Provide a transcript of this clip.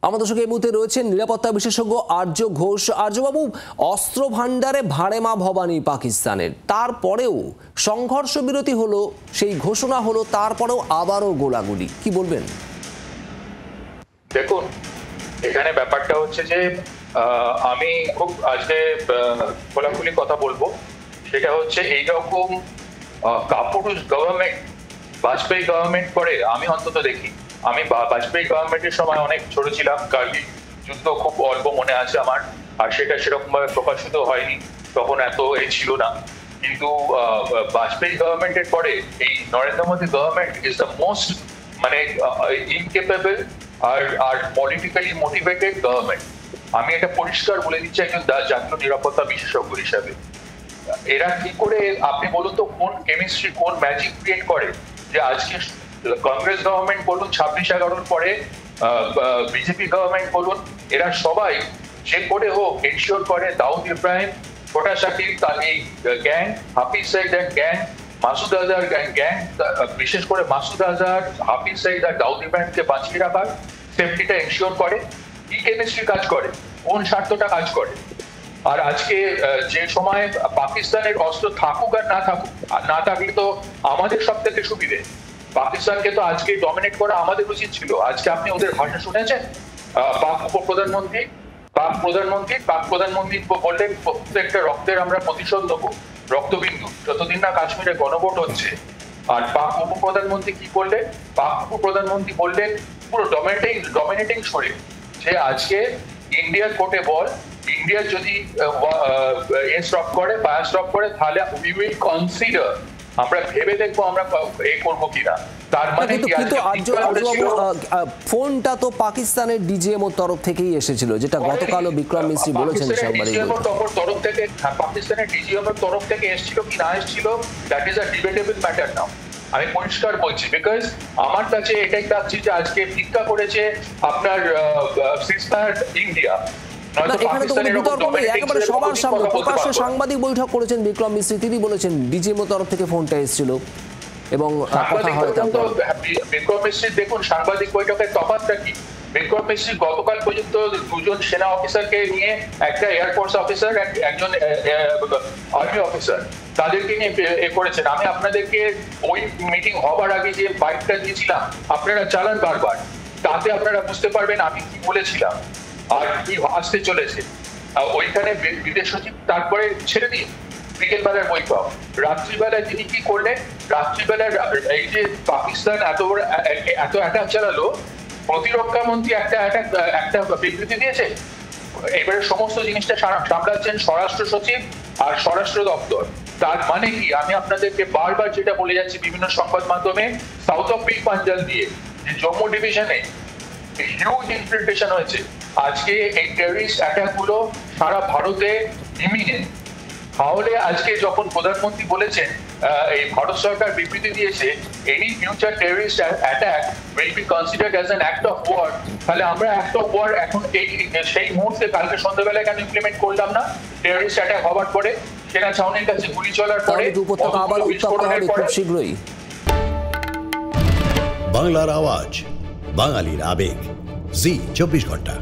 আমাদের সঙ্গে এই মুহূর্তে রয়েছেন নিরাপত্তা বিশেষজ্ঞ আর্য ঘোষ। আর্যবাবু, অস্ত্র ভাণ্ডারে ভাড়ে মা ভবানী পাকিস্তানের, তারপরেও সংঘর্ষ বিরতি হলো, সেই ঘোষণা হলো, তারপরেও আবারও গোলাগুলি, কি বলবেন? দেখুন, এখানে ব্যাপারটা হচ্ছে যে আমি খুব আজকে খোলাখুলি কথা বলবো। সেটা হচ্ছে এইরকম কাপুরুষ গভর্নমেন্ট বাজপেয়ী গভর্নমেন্ট করে আমি অন্তত দেখি। আমি বাজপেয়ী গভর্নমেন্টের সময় অনেক ছোট ছিলাম, কার্গিল যুদ্ধ খুব অল্প মনে আছে আমার, আর সেটা সেরকম ভাবে প্রকাশিত হয়নি, তখন এত ছিল না। কিন্তু বাজপেয়ী গভর্নমেন্টের পরে এই Narendra Modi government is the most incapable আর পলিটিক্যালি মোটিভেটেড গভর্নমেন্ট। আমি এটা পরিষ্কার বলে দিচ্ছি একজন জাতীয় নিরাপত্তা বিশেষজ্ঞ হিসাবে। এরা কি করে, আপনি বলুন তো, কোন কেমিস্ট্রি, কোন ম্যাজিক ক্রিয়েট করে যে আজকে কংগ্রেস গভর্নমেন্ট বলুন, 26/11 পরে বিজেপি গভর্নমেন্ট বলুন, এরা সবাই যে করে হোক এনশিওর করে দাউদ ইব্রাহিম, ছোটা শাকিল, তার এই gang, Hafiz Saeed and gang, Masood Azhar gang, বিশেষ করে মাসুদ আজহার, হাফিজ সাইদ আর দাউদ ইব্রাহিমকে বাঁচিয়ে রাখার সেফটিটা এনশিওর করে। কি কেমিস্ট্রি কাজ করে, কোন স্বার্থটা কাজ করে? আর আজকে যে সময় পাকিস্তানের অস্ত্র থাকুক আর না থাকলে তো আমাদের সব থেকে সুবিধে। পাকিস্তানকে তো আজকে ডমিনেট করা আমাদের উচিত ছিল। আজকে আপনি ওদের ভাষা শুনেছেন? পাক প্রধানমন্ত্রী বললেন প্রত্যেকটা রক্তের আমরা প্রতিশোধ নেবো, রক্তবিন্দু, যতদিন না কাশ্মীরে গণভোট হচ্ছে। আর পাক উপপ্রধানমন্ত্রী কি করলেন? পাক উপপ্রধানমন্ত্রী বললেন পুরো ডমিনেটিং সরে যে আজকে ইন্ডিয়ার কোর্টে বল, ইন্ডিয়া যদি স্টপ করে তাহলে উই উইল কনসিডার, আমরা ভেবে দেখবো আমরা করবো কিনা। তার মানে ফোনটা তো পাকিস্তানের ডিজিএম এর তরফ থেকেই এসেছিল, যেটা গতকালও বিক্রম মিশ্রি বলেছেন তরফ থেকে, পাকিস্তানের ডিজিএম এর তরফ থেকে এসেছিল কি না এসেছিল, that is a debatable matter now. আমি পরিষ্কার বলছি, বিকজ আমার কাছে এটাই লাগছে যে আজকে ভিক্ষা করেছে আপনার সিস্টার ইন্ডিয়া। সাংবাদিক বৈঠক করেছেন বিক্রম মিশ্রি, তিনি বলেছেন ডিজিএম তরফ থেকে ফোনটা এসেছিল এবং বিক্রম মিশ্রি, দেখুন সাংবাদিক বৈঠকের তফাৎটা কি। বিক্রম মিশ্রি গতকাল পর্যন্ত দুজন সেনা অফিসারকে নিয়ে, একটা এয়ারফোর্স অফিসার, একজন আর্মি অফিসার, তাদেরকে নিয়ে করেছেন। আমি আপনাদেরকে ওই মিটিং হবার আগে যে বাইকটা দিয়েছিলাম আপনারা চালান বারবার, তাতে আপনারা বুঝতে পারবেন আমি কি বলেছিলাম আর কি আসতে চলেছে। ওইখানে বিদেশ সচিব তারপরে ছেড়ে দিন বিকেলবেলার বৈঠক, রাত্রিবেলায় তিনি কি করলেন? রাত্রিবেলায় এই যে পাকিস্তান এত অ্যাটাক চালালো, প্রতিরক্ষা মন্ত্রী একটা বিবৃতি দিয়েছে। এবারে সমস্ত জিনিসটা সামলাচ্ছেন স্বরাষ্ট্র সচিব আর স্বরাষ্ট্র দপ্তর। তার মানে কি, আমি আপনাদেরকে বারবার যেটা বলে যাচ্ছি বিভিন্ন সংবাদ মাধ্যমে, সাউথ অফ পিক পাঞ্জাল দিয়ে যে জম্মু ডিভিশনে হিউজ ইনফিল্ট্রেশন হয়েছে। আজকে এই টেররিস্ট অ্যাটাক গুলো সারা ভারতে ইমিনেন্ট। তাহলে আজকে যখন প্রধানমন্ত্রী বলেছেন, এই ভারত সরকার বিবৃতি দিয়েছে, any future terrorist attack will be considered as an act of war, তাহলে আমরা অ্যাক্ট অফ ওয়ার এখন সেই মুহূর্তে কালকে সন্ধ্যাবেলায় কেন ইমপ্লিমেন্ট করলাম না? টেররিস্ট অ্যাটাক হওয়ার পরে, সেনা ছাউনির কাছে গুলি চলার পরে, খুব শীঘ্রই। বাংলার আওয়াজ, বাঙালির আবেগ, জি 24 ঘন্টা।